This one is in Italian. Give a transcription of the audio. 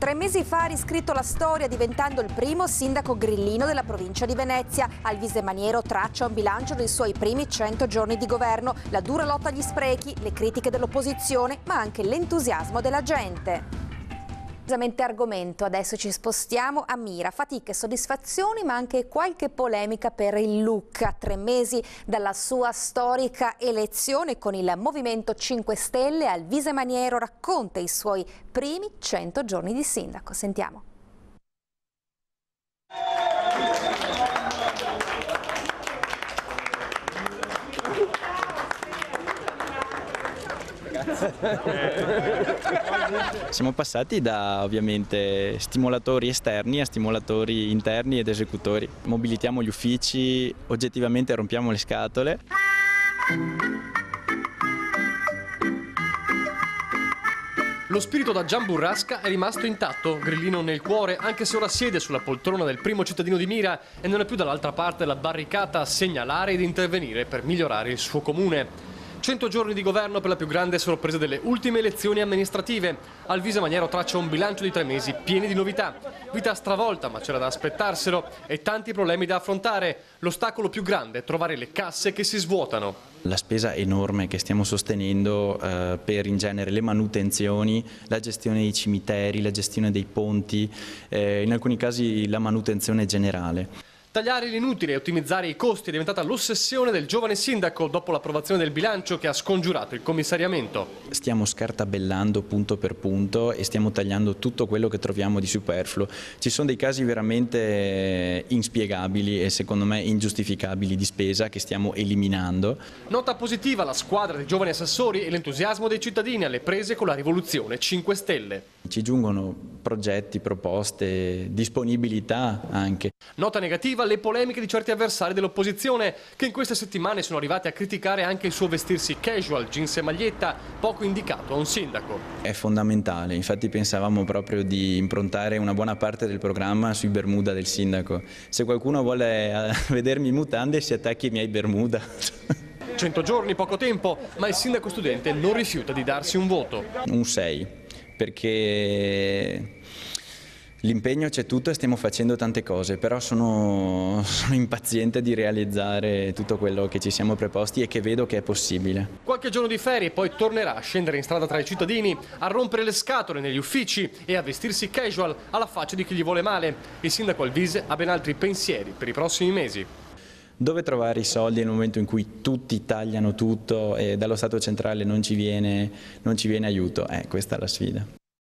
3 mesi fa ha riscritto la storia diventando il primo sindaco grillino della provincia di Venezia. Alvise Maniero traccia un bilancio dei suoi primi 100 giorni di governo, la dura lotta agli sprechi, le critiche dell'opposizione, ma anche l'entusiasmo della gente. Argomento, adesso ci spostiamo a Mira, fatiche, soddisfazioni ma anche qualche polemica per il look. A 3 mesi dalla sua storica elezione con il Movimento 5 Stelle, Alvise Maniero racconta i suoi primi 100 giorni di sindaco. Sentiamo. Siamo passati da ovviamente stimolatori esterni a stimolatori interni ed esecutori. Mobilitiamo gli uffici, oggettivamente rompiamo le scatole. Lo spirito da Gian Burrasca è rimasto intatto, grillino nel cuore, anche se ora siede sulla poltrona del primo cittadino di Mira e non è più dall'altra parte della barricata a segnalare ed intervenire per migliorare il suo comune. 100 giorni di governo per la più grande sorpresa delle ultime elezioni amministrative. Alvise Maniero traccia un bilancio di 3 mesi pieni di novità. Vita stravolta, ma c'era da aspettarselo, e tanti problemi da affrontare. L'ostacolo più grande è trovare le casse che si svuotano. La spesa enorme che stiamo sostenendo per in genere le manutenzioni, la gestione dei cimiteri, la gestione dei ponti, in alcuni casi la manutenzione generale. Tagliare l'inutile e ottimizzare i costi è diventata l'ossessione del giovane sindaco dopo l'approvazione del bilancio che ha scongiurato il commissariamento. Stiamo scartabellando punto per punto e stiamo tagliando tutto quello che troviamo di superfluo. Ci sono dei casi veramente inspiegabili e secondo me ingiustificabili di spesa che stiamo eliminando. Nota positiva la squadra dei giovani assessori e l'entusiasmo dei cittadini alle prese con la rivoluzione 5 Stelle. Ci giungono progetti, proposte, disponibilità anche. Nota negativa le polemiche di certi avversari dell'opposizione che in queste settimane sono arrivati a criticare anche il suo vestirsi casual, jeans e maglietta, poco indicato a un sindaco. È fondamentale, infatti pensavamo proprio di improntare una buona parte del programma sui bermuda del sindaco. Se qualcuno vuole vedermi in mutande si attacchi ai miei bermuda. 100 giorni, poco tempo, ma il sindaco studente non rifiuta di darsi un voto. Un 6, perché l'impegno c'è tutto e stiamo facendo tante cose, però sono impaziente di realizzare tutto quello che ci siamo preposti e che vedo che è possibile. Qualche giorno di ferie, poi tornerà a scendere in strada tra i cittadini, a rompere le scatole negli uffici e a vestirsi casual alla faccia di chi gli vuole male. Il sindaco Alvise ha ben altri pensieri per i prossimi mesi. Dove trovare i soldi nel momento in cui tutti tagliano tutto e dallo Stato centrale non ci viene aiuto? Questa è la sfida.